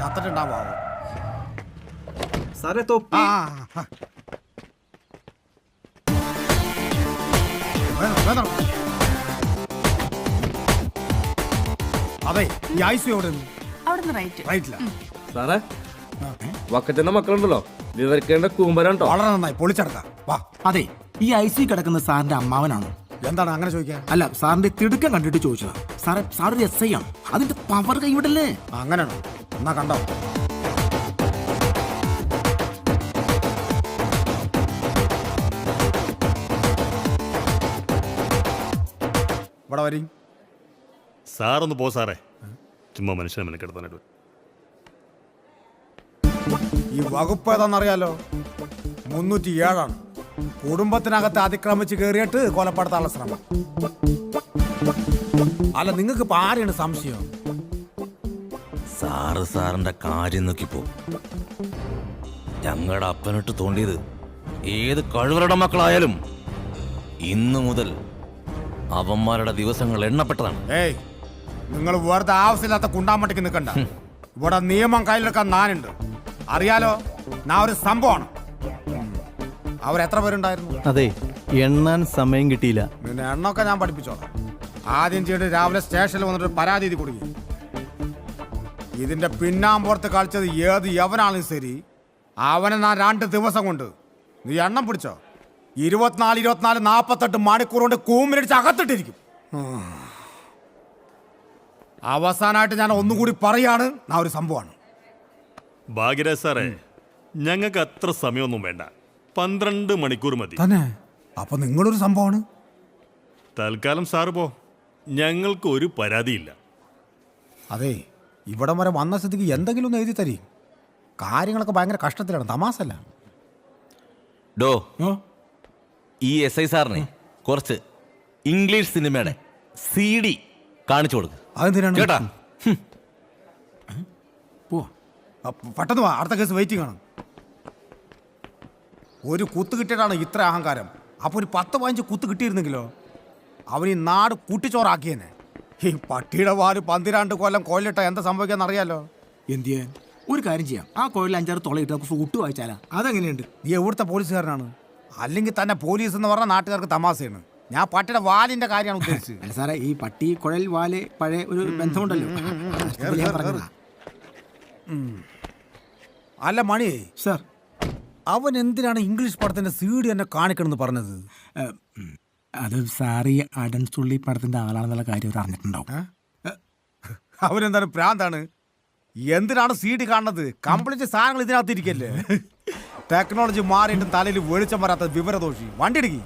ചത്തിട്ടുണ്ടാവോ? സാറേ തൊപ്പി. അതെ, ഈ ഐസു എവിടെ? റൈറ്റില്ല. സാറേ വക്കച്ചന്റെ മക്കളുണ്ടല്ലോ, വിവരിക്കേണ്ട കൂമ്പരാൻ കേട്ടോ. വളരെ നന്നായി, പൊളിച്ചെടുക്കാം. വാ. അതെ, ഈ ഐസി കിടക്കുന്ന സാറിന്റെ അമ്മാവനാണ്. എന്താണ് അങ്ങനെ ചോദിക്കാൻ? അല്ല, സാറിന്റെ തിടുക്കം കണ്ടിട്ട് ചോദിച്ചതാ. സാറേ, സാറൊരു SI ആണ്, അതിന്റെ പവർ കൈവിടല്ലേ? അങ്ങനെയാണോ? എന്നാ കണ്ടോ. ഇവിടെ വരി. സാറൊന്ന് പോ സാറേ, ചുമ്മാ മനുഷ്യനെ മെനക്കെടുത്താനായിട്ട്. ഈ വകുപ്പ് ഏതാണെന്നറിയാലോ? 307 കുടുംബത്തിനകത്ത് അതിക്രമിച്ച് കയറിയിട്ട് കൊലപ്പെടുത്താനുള്ള ശ്രമം. അല്ല, നിങ്ങൾക്ക് ഇപ്പൊ ആരെയാണ് സംശയം? സാറിന്റെ കാര്യം നോക്കിപ്പോ ഞങ്ങളുടെ അപ്പനിട്ട് തോണ്ടിയത് ഏത് കഴിവരുടെ മക്കളായാലും ഇന്നു മുതൽ അവന്മാരുടെ ദിവസങ്ങൾ എണ്ണപ്പെട്ടതാണ്. ഏയ്, നിങ്ങൾ വെറുതെ ആവശ്യമില്ലാത്ത കുണ്ടാമട്ടിക്ക് നിൽക്കണ്ട. ഇവിടെ നിയമം കയ്യിലെടുക്കാൻ ഞാനുണ്ട്, അറിയാലോ. ഞാൻ ഒരു സംഭവമാണ്. അവരെത്ര പേരുണ്ടായിരുന്നു? അതെ, എണ്ണാൻ സമയം കിട്ടിയില്ല. പിന്നെ എണ്ണൊക്കെ ഞാൻ പഠിപ്പിച്ചോളാം. ആദ്യം ചെയ്തിട്ട് രാവിലെ സ്റ്റേഷനിൽ വന്നിട്ട് പരാതി എഴുതി കൊടുക്കും. ഇതിന്റെ പിന്നാമ്പുറത്ത് കളിച്ചത് ഏത് യവനാണെങ്കിലും ശരി, അവനെ ഞാൻ 2 ദിവസം കൊണ്ട്, നീ എണ്ണം പിടിച്ചോ, 24, 24, 48 മണിക്കൂർ കൊണ്ട് കൂമ്പിനടിച്ച് അകത്തിട്ടിരിക്കും. അവസാനമായിട്ട് ഞാൻ ഒന്നുകൂടി പറയാണ്, ഞാൻ ഒരു സംഭവമാണ്. ഭാഗ്യരാജ് സാറേ, ഞങ്ങൾക്ക് അത്ര സമയമൊന്നും വേണ്ട, 12 മണിക്കൂർ മതി. തന്നെ? അപ്പൊ നിങ്ങളൊരു സംഭവമാണ്. തൽക്കാലം സാറ് പോ, ഞങ്ങൾക്ക് ഒരു പരാതിയില്ല. അതെ, ഇവിടം വരെ വന്ന സ്ഥിതിക്ക് എന്തെങ്കിലും ഒന്ന് എഴുതി തരീ. കാര്യങ്ങളൊക്കെ ഭയങ്കര കഷ്ടത്തിലാണ്, തമാസല്ല. ഡോ, ഈ SI സാറിനെ കുറച്ച് ഇംഗ്ലീഷ് സിനിമയുടെ CD കാണിച്ചു കൊടുക്ക്. അതെന്തിനാണ് കേട്ടാ? പെട്ടെന്ന് വാ, അടുത്ത കേസ് വെയിറ്റിംഗ് ആണ്. ഒരു കുത്ത് കിട്ടിയിട്ടാണ് ഇത്ര അഹങ്കാരം. അപ്പോൾ ഒരു 10-15 കുത്ത് കിട്ടിയിരുന്നെങ്കിലോ അവൻ ഈ നാട് കൂട്ടിച്ചോറാക്കിയേനെ. ഈ പട്ടിയുടെ വാല് 12 കൊല്ലം കൊല്ലിട്ട എന്താ സംഭവിക്കാന്ന് അറിയാലോ. എന്ത് ചെയ്യാൻ? ഒരു കാര്യം ചെയ്യാം, ആ കോഴിൽ 5-6 തുളയിട്ട് നമുക്ക് ഫ്രൂട്ട് വായിച്ചാലാ. അതെങ്ങനെയുണ്ട്? നീ എവിടുത്തെ പോലീസുകാരനാണ്? അല്ലെങ്കിൽ തന്നെ പോലീസ് എന്ന് പറഞ്ഞാൽ നാട്ടുകാർക്ക് തമാശയാണ്. ഞാൻ പട്ടിയുടെ വാലിന്റെ കാര്യമാണ് ഉദ്ദേശിച്ചത്. അല്ല സാറേ, ഈ പട്ടി കുഴൽ വാല് പഴയ ഒരു ബന്ധമുണ്ടല്ലോ. ഞാൻ പറഞ്ഞതാ. അല്ല മണി സാർ, അവൻ എന്തിനാണ് ഇംഗ്ലീഷ് പടത്തിന്റെ CD എന്നെ കാണിക്കണമെന്ന് പറഞ്ഞത്? അത് സാറി അടൻസുള്ളി പടത്തിന്റെ ആളാണെന്നുള്ള കാര്യം അവർ അറിഞ്ഞിട്ടുണ്ടാവും. അവനെന്താണ് പ്രാന്താണ്? എന്തിനാണ് CD കാണുന്നത്? കംപ്ലീറ്റ് സാധനങ്ങൾ ഇതിനകത്ത് ഇരിക്കല്ലേ. ടെക്നോളജി മാറിയിട്ടും തലയിൽ വെളിച്ചം വരാത്ത വിവരദോഷി. വണ്ടി ഇടുക്കി.